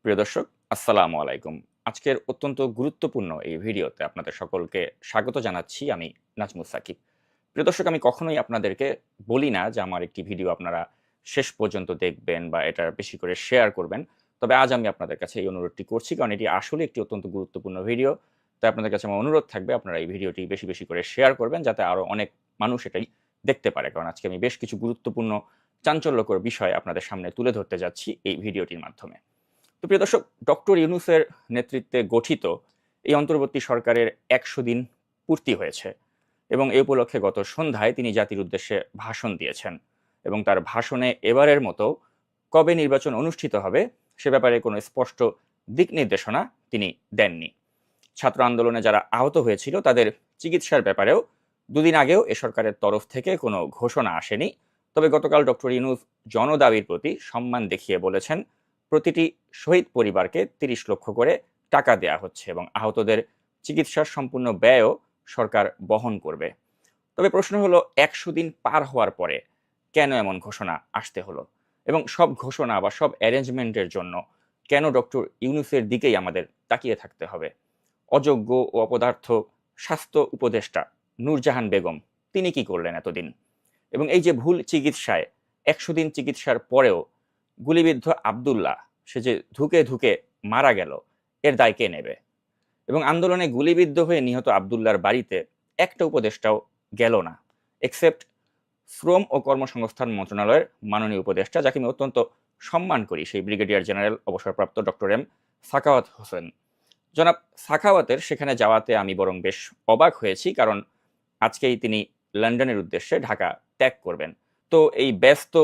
প্রিয় দর্শক, আসসালামু আলাইকুম। আজকের অত্যন্ত গুরুত্বপূর্ণ এই ভিডিওতে আপনাদের সকলকে স্বাগত জানাচ্ছি। আমি নাজমুস সাকিব। প্রিয় দর্শক, আমি কখনোই আপনাদেরকে বলি না যে আমার একটি ভিডিও আপনারা শেষ পর্যন্ত দেখবেন বা এটা বেশি করে শেয়ার করবেন। তবে আজ আমি আপনাদের কাছে এই অনুরোধটি করছি, কারণ এটি আসলে একটি অত্যন্ত গুরুত্বপূর্ণ ভিডিও। তাই আপনাদের কাছে আমার অনুরোধ থাকবে আপনারা এই ভিডিওটি বেশি, বেশি করে শেয়ার করবেন, যাতে আরো অনেক মানুষ এটাই দেখতে পারে। কারণ আজকে আমি বেশ কিছু গুরুত্বপূর্ণ চাঞ্চল্যকর বিষয় আপনাদের সামনে তুলে ধরতে যাচ্ছি এই ভিডিওটির মাধ্যমে। তো প্রিয় দর্শক, ডক্টর ইউনূসের নেতৃত্বে গঠিত এই অন্তর্বর্তী সরকারের ১০০ দিন পূর্তি হয়েছে এবং এ উপলক্ষে গত সন্ধ্যায় তিনি জাতির উদ্দেশ্যে ভাষণ দিয়েছেন এবং তার ভাষণে এবারের মতো কবে নির্বাচন অনুষ্ঠিত হবে সে ব্যাপারে কোনো স্পষ্ট দিক নির্দেশনা তিনি দেননি। ছাত্র আন্দোলনে যারা আহত হয়েছিল তাদের চিকিৎসার ব্যাপারেও দুদিন আগেও এ সরকারের তরফ থেকে কোনো ঘোষণা আসেনি। তবে গতকাল ডক্টর ইউনূস জনদাবির প্রতি সম্মান দেখিয়ে বলেছেন প্রতিটি শহীদ পরিবারকে ৩০ লক্ষ করে টাকা দেয়া হচ্ছে এবং আহতদের চিকিৎসার সম্পূর্ণ ব্যয়ও সরকার বহন করবে। তবে প্রশ্ন হলো, ১০০ দিন পার হওয়ার পরে কেন এমন ঘোষণা আসতে হলো এবং সব ঘোষণা বা সব অ্যারেঞ্জমেন্টের জন্য কেন ডক্টর ইউনূসের দিকেই আমাদের তাকিয়ে থাকতে হবে? অযোগ্য ও অপদার্থ স্বাস্থ্য উপদেষ্টা নূরজাহান বেগম তিনি কি করলেন এতদিন? এবং এই যে ভুল চিকিৎসায় ১০০ দিন চিকিৎসার পরেও গুলিবিদ্ধ আব্দুল্লাহ, সে যে ধুকে ধুকে মারা গেল, এর দায় কে নেবে? এবং আন্দোলনে গুলিবিদ্ধ হয়ে নিহত আব্দুল্লাহর বাড়িতে একটা উপদেষ্টাও গেল না, এক্সেপ্ট শ্রম ও কর্মসংস্থান মন্ত্রণালয়ের মাননীয় উপদেষ্টা, যাকে আমি অত্যন্ত সম্মান করি, সেই ব্রিগেডিয়ার জেনারেল অবসরপ্রাপ্ত ডক্টর এম সাখাওয়াত হোসেন। জনাব সাখাওয়াতের সেখানে যাওয়াতে আমি বরং বেশ অবাক হয়েছি, কারণ আজকেই তিনি লন্ডনের উদ্দেশ্যে ঢাকা ত্যাগ করবেন। তো এই ব্যস্ত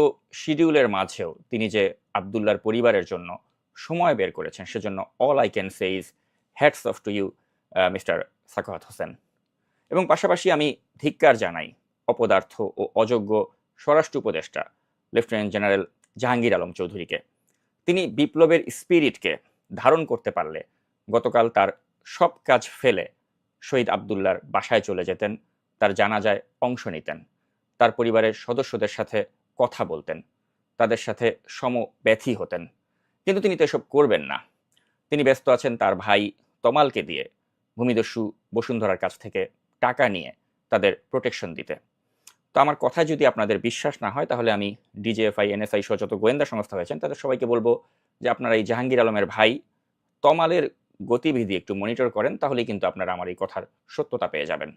শিডিউলের মাঝেও তিনি যে আব্দুল্লাহর পরিবারের জন্য সময় বের করেছেন, সেজন্য all I can say is hats off to you mister Sakhawat Hossain. এবং পাশাপাশি আমি ধিক্কার জানাই অপদার্থ ও অযোগ্য স্বরাষ্ট্র উপদেষ্টা লেফটেন্যান্ট জেনারেল জাহাঙ্গীর আলম চৌধুরীকে। তিনি বিপ্লবের স্পিরিটকে ধারণ করতে পারলে গতকাল তার সব কাজ ফেলে শহীদ আব্দুল্লাহর বাসায় চলে যেতেন, তার জানাজায় অংশ নিতেন, তার পরিবারের সদস্যদের সাথে কথা বলতেন, তাদের সাথে সমব্যথী হতেন। কিন্তু তিনি তো এসব করবেন না। তিনি ব্যস্ত আছেন তার ভাই তমালকে দিয়ে ভূমিদস্যু বসুন্ধরার কাছ থেকে টাকা নিয়ে তাদের প্রোটেকশন দিতে। তো আমার কথায় যদি আপনাদের বিশ্বাস না হয়, তাহলে আমি ডিজিএফআই, এনএসআই সহ যত গোয়েন্দা সংস্থা হয়েছেন তাদের সবাইকে বলবো যে আপনারা এই জাহাঙ্গীর আলমের ভাই তমালের গতিবিধি একটু মনিটর করেন, তাহলেই কিন্তু আপনারা আমার এই কথার সত্যতা পেয়ে যাবেন।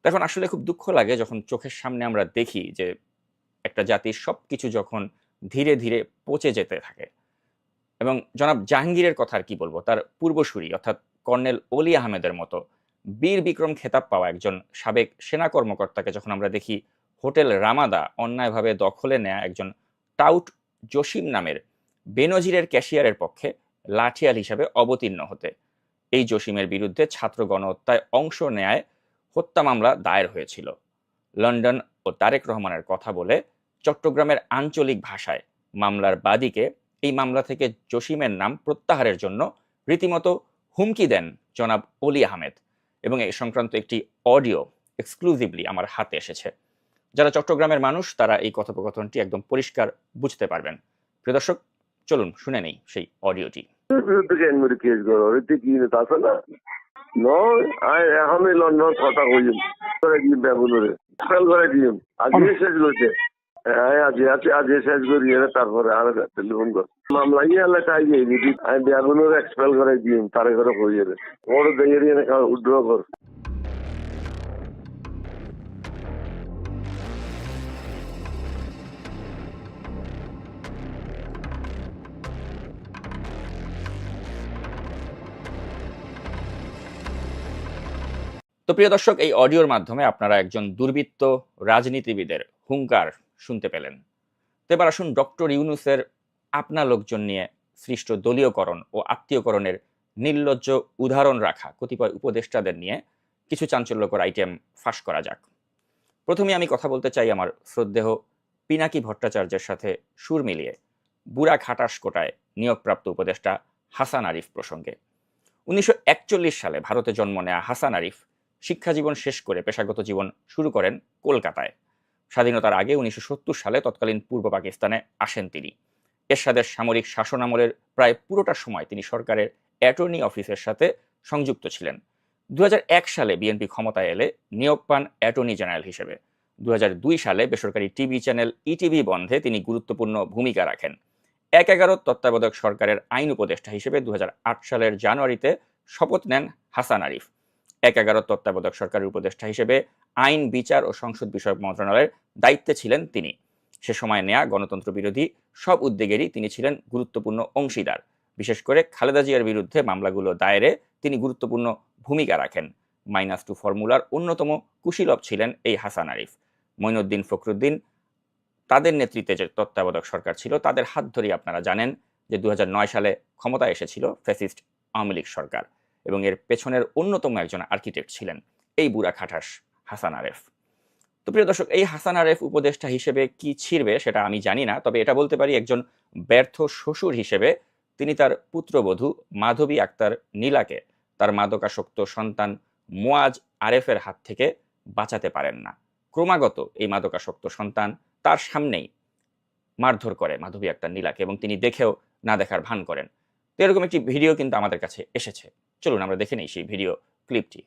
তো এখন আসলে খুব দুঃখ লাগে যখন চোখের সামনে আমরা দেখি যে একটা জাতির সবকিছু যখন ধীরে ধীরে পচে যেতে থাকে। এবং জনাব জাহাঙ্গীরের কথা আর কি বলবো, তার পূর্বসূরি অর্থাৎ কর্নেল অলি আহমেদের মতো বীর বিক্রম খেতাব পাওয়া একজন সাবেক সেনা কর্মকর্তাকে যখন আমরা দেখি হোটেল রামাদা অন্যায়ভাবে দখলে নেয়া একজন টাউট জসিম নামের বেনজিরের ক্যাশিয়ারের পক্ষে লাঠিয়াল হিসাবে অবতীর্ণ হতে, এই জসিমের বিরুদ্ধে ছাত্র গণহত্যায় অংশ নেয় হত্যা মামলা দায়ের হয়েছিল। লন্ডন ও তারেক রহমানের কথা বলে চট্টগ্রামের আঞ্চলিক ভাষায় মামলার বাদীকে এই মামলা থেকে জসিমের নাম প্রত্যাহারের জন্য রীতিমতো হুমকি দেন জনাব অলি আহমেদ, এবং এই সংক্রান্ত একটি অডিও এক্সক্লুসিভলি আমার হাতে এসেছে। যারা চট্টগ্রামের মানুষ তারা এই কথোপকথনটি একদম পরিষ্কার বুঝতে পারবেন। প্রিয় দর্শক, চলুন শুনে নেই সেই অডিওটি। বিরুদ্ধে কেন করে কেস করো, এতে কি আছে না? নয় আমি লন্ডন কথা কইম করে দিম বেগুনরে ফেল করে দিম আজকে শেষ করতে। হ্যাঁ আজকে শেষ করি তারপরে আর টেলিফোন কর মামলা এলাকায় গিয়ে যদি আমি বেগুনের এক্সপেল করে দিম তারে করে হয়ে যাবে ওর দেখে উড্র কর। তো প্রিয় দর্শক, এই অডিওর মাধ্যমে আপনারা একজন দুর্বৃত্ত রাজনীতিবিদের হুঙ্কার শুনতে পেলেন। তো এবার আসুন ডক্টর ইউনূসের আপনা লোকজন নিয়ে সৃষ্ট দলীয়করণ ও আত্মীয়করণের নির্লজ্জ উদাহরণ রাখা কতিপয় উপদেষ্টাদের নিয়ে কিছু চাঞ্চল্যকর আইটেম ফাঁস করা যাক। প্রথমে আমি কথা বলতে চাই আমার শ্রদ্ধেয় পিনাকি ভট্টাচার্যের সাথে সুর মিলিয়ে বুড়া খাটাস কোটায় নিয়োগপ্রাপ্ত উপদেষ্টা হাসান আরিফ প্রসঙ্গে। ১৯৪১ সালে ভারতে জন্ম নেয়া হাসান আরিফ শিক্ষাজীবন শেষ করে পেশাগত জীবন শুরু করেন কলকাতায়। স্বাধীনতার আগে ১৯৭০ সালে তৎকালীন পূর্ব পাকিস্তানে আসেন তিনি। এরশাদের সামরিক শাসনামলের প্রায় পুরোটা সময় তিনি সরকারের অ্যাটর্নি অফিসের সাথে সংযুক্ত ছিলেন। 2001 সালে বিএনপি ক্ষমতায় এলে নিয়োগ পান অ্যাটর্নি জেনারেল হিসেবে। 2002 সালে বেসরকারি টিভি চ্যানেল ইটিভি বন্ধে তিনি গুরুত্বপূর্ণ ভূমিকা রাখেন। 1/11 তত্ত্বাবধায়ক সরকারের আইন উপদেষ্টা হিসেবে 2008 সালের জানুয়ারিতে শপথ নেন হাসান আরিফ। 1/11 তত্ত্বাবধায়ক সরকারের উপদেষ্টা হিসেবে আইন, বিচার ও সংসদ বিষয়ক মন্ত্রণালয়ের দায়িত্বে ছিলেন তিনি। সে সময় নেয়া গণতন্ত্র বিরোধী সব উদ্যোগেরই তিনি ছিলেন গুরুত্বপূর্ণ অংশীদার। বিশেষ করে খালেদা জিয়ার বিরুদ্ধে মামলাগুলো দায়েরে তিনি গুরুত্বপূর্ণ ভূমিকা রাখেন। -2 ফর্মুলার অন্যতম কুশীলব ছিলেন এই হাসান আরিফ। মঈনুদ্দিন ফখরুদ্দিন তাদের নেতৃত্বে যে তত্ত্বাবধায়ক সরকার ছিল তাদের হাত ধরেই আপনারা জানেন যে 2009 সালে ক্ষমতায় এসেছিল ফ্যাসিস্ট আওয়ামী লীগ সরকার, এবং এর পেছনের অন্যতম একজন আর্কিটেক্ট ছিলেন এই বুড়া খাটাস হাসান আরেফ। তো প্রিয় দর্শক, এই হাসান আরেফ উপদেষ্টা হিসেবে কি ছিড়বে সেটা আমি জানি না, তবে এটা বলতে পারি একজন ব্যর্থ শ্বশুর হিসেবে তিনি তার পুত্রবধূ মাধবী আক্তার নীলাকে তার মাদকাসক্ত সন্তান মুয়াজ আরেফের হাত থেকে বাঁচাতে পারেন না। ক্রমাগত এই মাদকাসক্ত সন্তান তার সামনেই মারধর করে মাধবী আক্তার নীলাকে, এবং তিনি দেখেও না দেখার ভান করেন। তো এরকম একটি ভিডিও কিন্তু আমাদের কাছে এসেছে, চলুন আমরা দেখে নেই সেই ভিডিও ক্লিপটি।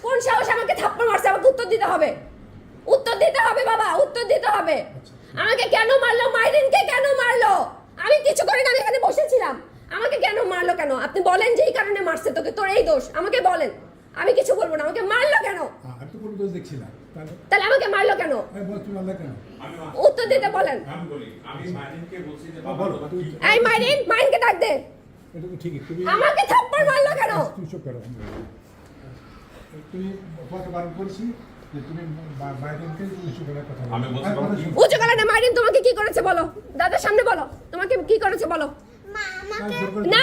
কোন সাহস আমাকে থাপ্পড় মারছে? আমাকে উত্তর দিতে হবে, উত্তর দিতে হবে বাবা, উত্তর দিতে হবে। আমাকে কেন মারলো? মাইরিনকে কেন মারলো? আমি কিছু করি না, আমি এখানে বসেছিলাম। আমাকে কেন মারলো? কেন আপনি বলেন যে এই কারণে মারছে তোকে, তোর এই দোষ, আমাকে বলেন। আমি কিছু বলবো না, আমাকে মারলো কেন? আমি তো কোনো দোষ দেখছি না। তাহলে আমাকে মারলো কেন? আমি বলছি মারলা কেন? উত্তর দিতে বলেন। আমি বলি, আমি মাইরিনকে বলছি যে বলো, এই মাইরিনকে ডাক দে। এটা তো ঠিকই, তুমি আমাকে থাপ্পড় মারলো কেন? তুমি চুপ করো। তুমি কত বারণ করেছি যে তুমি বাইরেকে উঁচু করে কথা বলো। আমি বলছি বাবা কি উঁচু গলা না, মাইরিন তোমাকে কি করেছে বলো? দাদার সামনে বলো, তোমাকে কি করেছে বলো। মা আমাকে না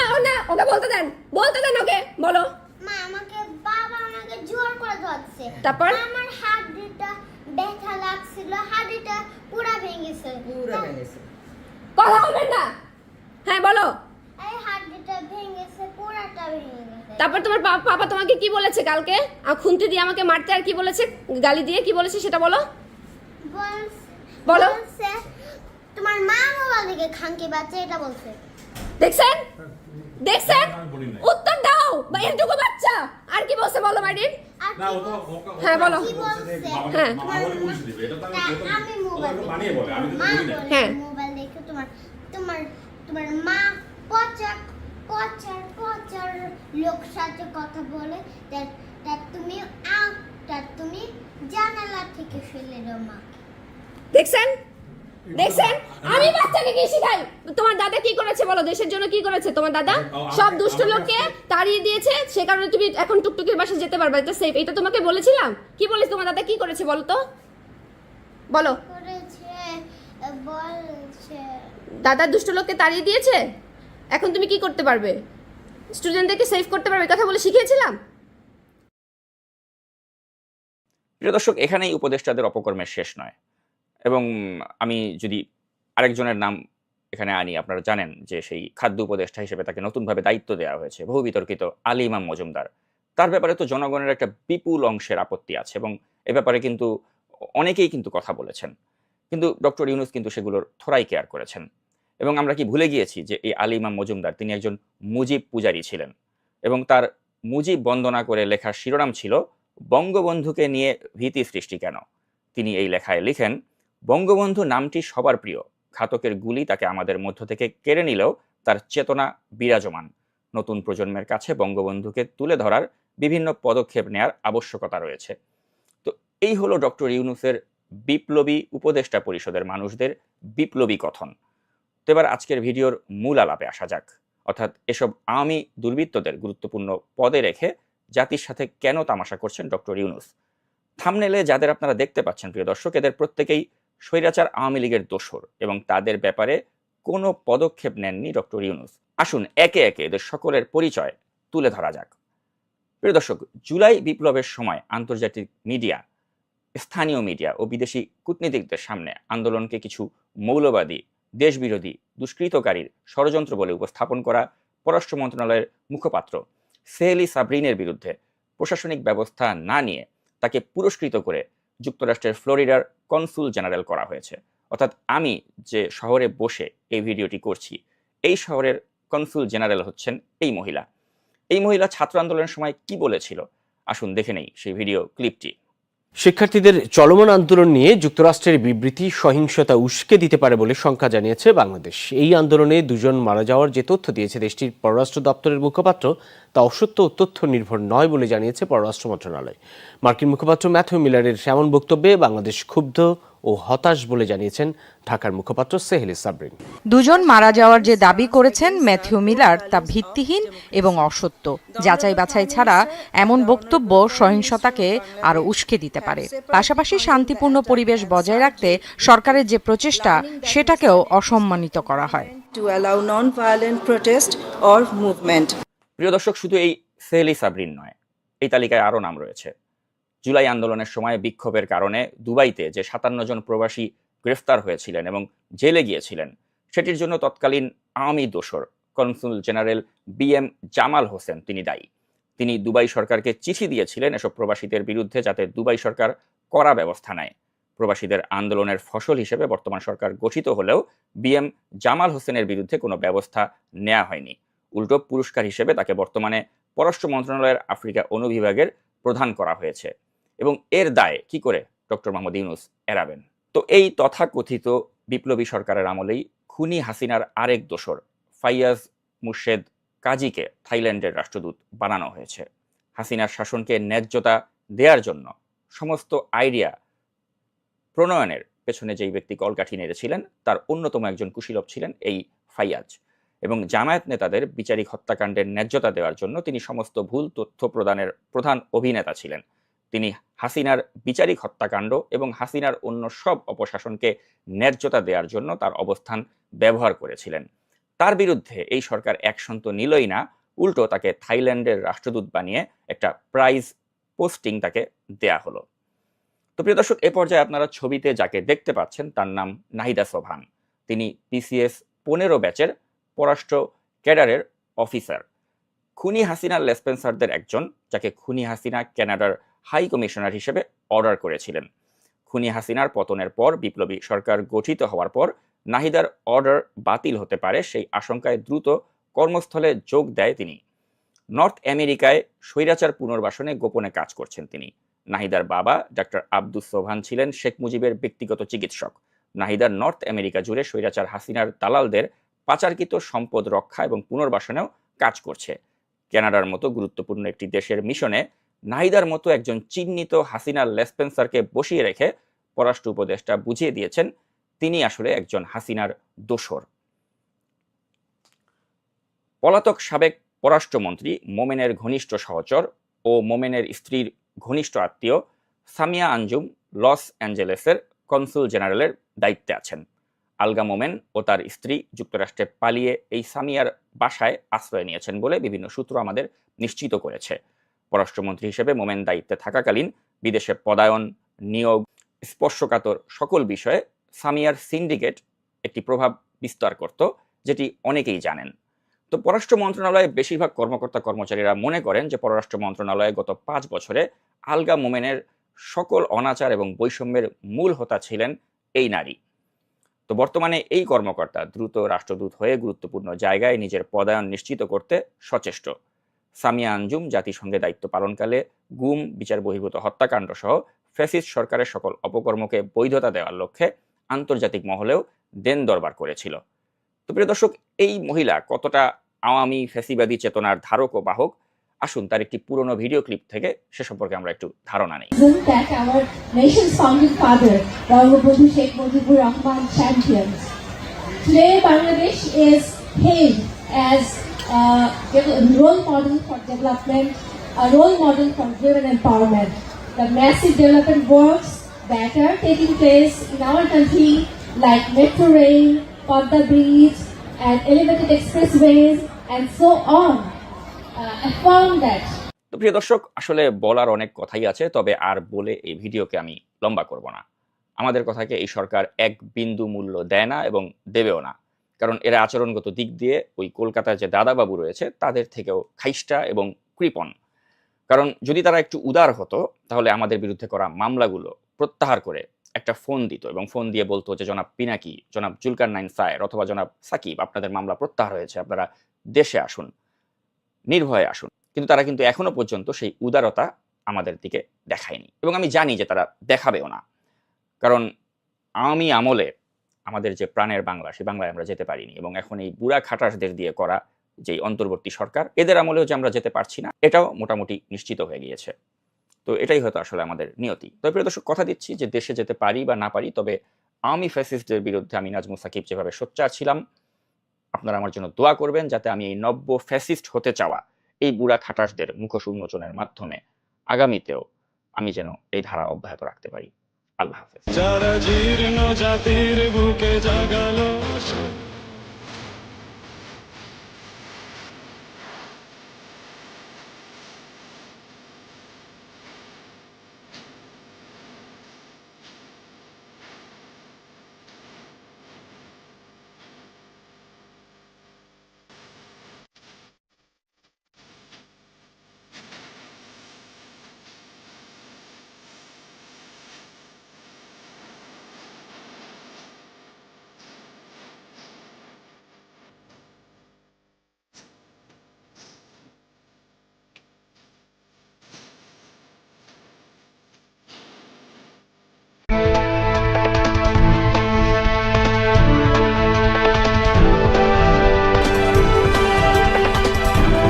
ওকে বলতে দেন ওকে বলো। মা আমাকে বাবা আমাকে জোর করে ধরছে। তারপর? আমার হাড়টা ব্যথা লাগছিল, হাড়টা পুরো ভেঙেছে। কথা বলবেন না, হ্যাঁ বলো। এই হাড়টা ভেঙেছে, পুরোটা ভেঙে গেছে। তারপর তোমার পাপা তোমাকে কি বলেছে কালকে? খুন্তি দিয়ে আমাকে মারতে, আর কি বলেছে? গালি দিয়ে কি বলেছে সেটা বলো। বলো। বলছে তোমার মা মোবাইল থেকে খাঙ্কি বাচ্চা, এটা বলছে। দেখছেন দেখছেন? আমি বলি না। উত্তর দাও। বা এরটুকু বাচ্চা আর কি বলছে বলো মাইরিন। আর না, ও তো হ্যাঁ, বলো। কি বলছে? হ্যাঁ। মামা বলে পুলিশ দিবে। এটা তো আমি মোবাইল বানিয়ে বলে, আমি তো মা বলি না। বলে হ্যাঁ। মোবাইল দেখে তোমার মা পচার লোক সাথে কথা বলে, তুমি জানালা থেকে ফেলে দাও মাকে। দেখছেন দেখছেন? আমি বাচ্চাকে কি শিখাই? তোমার দাদা কি করেছে বলো? দেশের জন্য কি করেছে তোমার দাদা? সব দুষ্ট লোককে তাড়িয়ে দিয়েছে, সে কারণে তুমি এখন টুকটুকির বাসায় যেতে পারবে, এটা সেফ। এটা তোমাকে বলেছিলাম। কি বলেছে তোমার দাদা? কি করেছে বলো তো, বলো। বলছে দাদা দুষ্ট লোককে তাড়িয়ে দিয়েছে, এখন তুমি কি করতে পারবে? স্টুডেন্টদেরকে সেভ করতে পারবে, কথা বলে শিখিয়েছিলাম। প্রিয় দর্শক, এখানেই উপদেষ্টাদের অপকর্মের শেষ নয়, এবং আমি যদি আরেকজনের নাম এখানে আনি, আপনারা জানেন যে সেই খাদ্য উপদেষ্টা হিসেবে তাকে নতুনভাবে দায়িত্ব দেওয়া হয়েছে বহু বিতর্কিত আলী ইমাম মজুমদার। তার ব্যাপারে তো জনগণের একটা বিপুল অংশের আপত্তি আছে, এবং এ ব্যাপারে কিন্তু অনেকেই কিন্তু কথা বলেছেন, কিন্তু ডক্টর ইউনূস কিন্তু সেগুলোর থোড়াই কেয়ার করেছেন। এবং আমরা কি ভুলে গিয়েছি যে এই আলী ইমাম মজুমদার তিনি একজন মুজিব পূজারী ছিলেন, এবং তার মুজিব বন্দনা করে লেখার শিরোনাম ছিল বঙ্গবন্ধুকে নিয়ে ভীতি সৃষ্টি কেন। তিনি এই লেখায় লিখেন, বঙ্গবন্ধু নামটি সবার প্রিয়, ঘাতকের গুলি তাকে আমাদের মধ্য থেকে কেড়ে নিলেও তার চেতনা বিরাজমান। নতুন প্রজন্মের কাছে বঙ্গবন্ধুকে তুলে ধরার বিভিন্ন পদক্ষেপ নেয়ার আবশ্যকতা রয়েছে। তো এই হলো ডক্টর ইউনূসের বিপ্লবী উপদেষ্টা পরিষদের মানুষদের বিপ্লবী কথন। তো এবার আজকের ভিডিওর মূল আলাপে আসা যাক, অর্থাৎ এসব আওয়ামী দুর্বৃত্তদের গুরুত্বপূর্ণ পদে রেখে জাতির সাথে কেন তামাশা করছেন ডক্টর ইউনূস। থাম্বনেলে যাদের আপনারা দেখতে পাচ্ছেন প্রিয় দর্শক, এদের প্রত্যেকেই স্বৈরাচার আওয়ামী লীগের দোসর, এবং তাদের ব্যাপারে কোনো পদক্ষেপ নেননি ডক্টর ইউনূস। আসুন একে একে এদের সকলের পরিচয় তুলে ধরা যাক। প্রিয় দর্শক, জুলাই বিপ্লবের সময় আন্তর্জাতিক মিডিয়া, স্থানীয় মিডিয়া ও বিদেশি কূটনীতিকদের সামনে আন্দোলনকে কিছু মৌলবাদী, দেশবিরোধী, দুষ্কৃতকারীর ষড়যন্ত্র বলে উপস্থাপন করা পররাষ্ট্র মন্ত্রণালয়ের মুখপাত্র সেহেলি সাবরিনের বিরুদ্ধে প্রশাসনিক ব্যবস্থা না নিয়ে তাকে পুরস্কৃত করে যুক্তরাষ্ট্রের ফ্লোরিডার কনসুল জেনারেল করা হয়েছে। অর্থাৎ আমি যে শহরে বসে এই ভিডিওটি করছি, এই শহরের কনসুল জেনারেল হচ্ছেন এই মহিলা। এই মহিলা ছাত্র আন্দোলনের সময় কি বলেছিল, আসুন দেখে নেই সেই ভিডিও ক্লিপটি। শিক্ষার্থীদের চলমান আন্দোলন নিয়ে যুক্তরাষ্ট্রের বিবৃতি সহিংসতা উস্কে দিতে পারে বলে শঙ্কা জানিয়েছে বাংলাদেশ। এই আন্দোলনে 2 জন মারা যাওয়ার যে তথ্য দিয়েছে দেশটির পররাষ্ট্র দপ্তরের মুখপাত্র, তা অসত্য ও তথ্য নির্ভর নয় বলে জানিয়েছে পররাষ্ট্র মন্ত্রণালয়। মার্কিন মুখপাত্র ম্যাথিউ মিলারের এমন বক্তব্যে বাংলাদেশ ক্ষুব্ধ ও হতাশ বলে জানিয়েছেন ঢাকার মুখপাত্র সেহেলি সাবরিন। 2 জন মারা যাওয়ার যে দাবি করেছেন ম্যাথিউ মিলার, তা ভিত্তিহীন এবং অসত্য। যাচাই বাছাই ছাড়া এমন বক্তব্য সহিংসতাকে আরও উস্কে দিতে পারে। পাশাপাশি শান্তিপূর্ণ পরিবেশ বজায় রাখতে সরকারের যে প্রচেষ্টা, সেটাকেও অসম্মানিত করা হয়। To allow non-violent protest or movement. প্রিয় দর্শক, শুধু এই সেহেলি সাবরিন নয়, এই তালিকায় আরও নাম রয়েছে। জুলাই আন্দোলনের সময় বিক্ষোভের কারণে দুবাইতে যে 57 জন প্রবাসী গ্রেফতার হয়েছিলেন এবং জেলে গিয়েছিলেন, সেটির জন্য তৎকালীন আওয়ামী দোসর consul general BM Jamal Hossain তিনি দায়ী। তিনি দুবাই সরকারকে চিঠি দিয়েছিলেন এসব প্রবাসীদের বিরুদ্ধে যাতে দুবাই সরকার কড়া ব্যবস্থা নেয়। প্রবাসীদের আন্দোলনের ফসল হিসেবে বর্তমান সরকার গঠিত হলেও BM জামাল হোসেনের বিরুদ্ধে কোনো ব্যবস্থা নেওয়া হয়নি। উল্টো পুরস্কার হিসেবে তাকে বর্তমানে পররাষ্ট্র মন্ত্রণালয়ের আফ্রিকা অনুবিভাগের প্রধান করা হয়েছে এবং এর দায় কি করে ডক্টর মোহাম্মদ ইউনূস এড়াবেন? তো এই তথাকথিত বিপ্লবী সরকারের আমলেই খুনি হাসিনার আরেক দোসর ফাইয়াজ মুর্শেদ কাজীকে থাইল্যান্ডের রাষ্ট্রদূত বানানো হয়েছে। হাসিনার শাসনকে ন্যায্যতা দেওয়ার জন্য সমস্ত আইডিয়া প্রণয়নের পেছনে যেই ব্যক্তি কলকাঠি নেড়েছিলেন, তার অন্যতম একজন কুশীলব ছিলেন এই ফাইয়াজ। এবং জামায়াত নেতাদের বিচারিক হত্যাকাণ্ডের ন্যায্যতা দেওয়ার জন্য তিনি সমস্ত ভুল তথ্য প্রদানের প্রধান অভিনেতা ছিলেন। তিনি হাসিনার বিচারিক হত্যাকাণ্ড এবং হাসিনার অন্য সব অপশাসনকে ন্যায্যতা দেওয়ার জন্য তার অবস্থান ব্যবহার করেছিলেন। তার বিরুদ্ধে এই সরকার অ্যাকশন তো নিলই না, উল্টো তাকে থাইল্যান্ডের রাষ্ট্রদূত বানিয়ে একটা প্রাইজ পোস্টিং তাকে দেয়া হলো। তো প্রিয় দর্শক, এ পর্যায়ে আপনারা ছবিতে যাকে দেখতে পাচ্ছেন তার নাম নাহিদা সোবহান। তিনি PCS 15 ব্যাচের পররাষ্ট্র ক্যাডারের অফিসার। খুনি হাসিনার লেসপেন্সারদের একজন, যাকে খুনি হাসিনা কানাডার হাই কমিশনার হিসেবে অর্ডার করেছিলেন। খুনি হাসিনার পতনের পর বিপ্লবী সরকার গঠিত হওয়ার পর নাহিদার অর্ডার বাতিল হতে পারে সেই আশঙ্কায় দ্রুত কর্মস্থলে যোগ দেয় তিনি। নর্থ আমেরিকায় স্বৈরাচার পুনর্বাসনে গোপনে কাজ করছেন তিনি। নাহিদার বাবা ডাক্তার আব্দুস সোবহান ছিলেন শেখ মুজিবের ব্যক্তিগত চিকিৎসক। নাহিদার নর্থ আমেরিকা জুড়ে স্বৈরাচার হাসিনার দালালদের পাচারকৃত সম্পদ রক্ষা এবং পুনর্বাসনেও কাজ করছে। কানাডার মতো গুরুত্বপূর্ণ একটি দেশের মিশনে নাহিদার মতো একজন চিহ্নিত হাসিনার লেসপেন্সারকে বসিয়ে রেখে পররাষ্ট্র উপদেষ্টা বুঝিয়ে দিয়েছেন তিনি আসলে একজন হাসিনার দোসর। পলাতক সাবেক পররাষ্ট্রমন্ত্রী মোমেনের ঘনিষ্ঠ সহচর ও মোমেনের স্ত্রীর ঘনিষ্ঠ আত্মীয় সামিয়া আঞ্জুম লস অ্যাঞ্জেলেসের কনসুল জেনারেলের দায়িত্বে আছেন। আলগা মোমেন ও তার স্ত্রী যুক্তরাষ্ট্রে পালিয়ে এই সামিয়ার বাসায় আশ্রয় নিয়েছেন বলে বিভিন্ন সূত্র আমাদের নিশ্চিত করেছে। পররাষ্ট্রমন্ত্রী হিসেবে মোমেন দায়িত্বে থাকাকালীন বিদেশে পদায়ন, নিয়োগ, স্পর্শকাতর সকল বিষয়ে সামিয়ার সিন্ডিকেট একটি প্রভাব বিস্তার করত, যেটি অনেকেই জানেন। তো পররাষ্ট্র মন্ত্রণালয়ের বেশিরভাগ কর্মকর্তা কর্মচারীরা মনে করেন যে পররাষ্ট্র মন্ত্রণালয়ে গত 5 বছরে আলগা মোমেনের সকল অনাচার এবং বৈষম্যের মূল হোতা ছিলেন এই নারী। তো বর্তমানে এই কর্মকর্তা দ্রুত রাষ্ট্রদূত হয়ে গুরুত্বপূর্ণ জায়গায় নিজের পদায়ন নিশ্চিত করতে সচেষ্ট। সামিয়া আঞ্জুম জাতিসংঘে দায়িত্ব পালনকালে গুম, বিচার বহির্ভূত হত্যাকাণ্ড সহ ফ্যাসিস্ট সরকারের সকল অপকর্মকে বৈধতা দেওয়ার লক্ষ্যে আন্তর্জাতিক মহলেও দেন দরবার করেছিল। তো প্রিয় দর্শক, এই মহিলা কতটা আওয়ামী ফ্যাসিবাদী চেতনার ধারক ও বাহক, আসুন তার একটি পুরনো ভিডিও ক্লিপ থেকে সে সম্পর্কে আমরা একটু ধারণা নেই। That our nation's founding father, Bangabandhu Sheikh Mujibur Rahman, champions. Today, Bangladesh is hailed as a role model for development, a role model for women empowerment. The massive development works that are taking place in our country, like metro rail, Padma Bridge, and elevated expressways, and so on, affirm that. তো প্রিয় দর্শক, আসলে বলার অনেক কথাই আছে, তবে আর বলে এই ভিডিওকে আমি লম্বা করব না। আমাদের কথাকে এই সরকার এক বিন্দু মূল্য দেয় না এবং দেবেও না, কারণ এরা আচরণগত দিক দিয়ে ওই কলকাতায় যে দাদাবাবু রয়েছে তাদের থেকেও খাইষ্টা এবং কৃপণ। কারণ যদি তারা একটু উদার হতো তাহলে আমাদের বিরুদ্ধে করা মামলাগুলো প্রত্যাহার করে একটা ফোন দিত এবং ফোন দিয়ে বলতো যে জনাব পিনাকি, জনাব জুলকারনাইন স্যার অথবা জনাব সাকিব, আপনাদের মামলা প্রত্যাহার হয়েছে, আপনারা দেশে আসুন, নির্ভয়ে আসুন। কিন্তু তারা কিন্তু এখনো পর্যন্ত সেই উদারতা আমাদের দিকে দেখায়নি এবং আমি জানি যে তারা দেখাবেও না। কারণ আওয়ামী আমলে আমাদের যে প্রাণের বাংলা, সেই বাংলায় আমরা যেতে পারিনি এবং এখন এই বুড়া খাটাসদের দিয়ে করা যে অন্তর্বর্তী সরকার, এদের আমলেও যে আমরা যেতে পারছি না, এটাও মোটামুটি নিশ্চিত হয়ে গিয়েছে। তো এটাই হয়তো আসলে আমাদের নিয়তি। তবে প্রিয় দর্শক, কথা দিচ্ছি যে দেশে যেতে পারি বা না পারি, তবে আওয়ামী ফ্যাসিস্টদের বিরুদ্ধে আমি নাজমুল সাকিব যেভাবে সোচ্চার ছিলাম, আপনারা আমার জন্য দোয়া করবেন যাতে আমি এই নব্য ফ্যাসিস্ট হতে চাওয়া এই বুড়া খাটাসদের মুখোশ উন্মোচনের মাধ্যমে আগামীতেও আমি যেন এই ধারা অব্যাহত রাখতে পারি। আল্লাহ হাফেজ।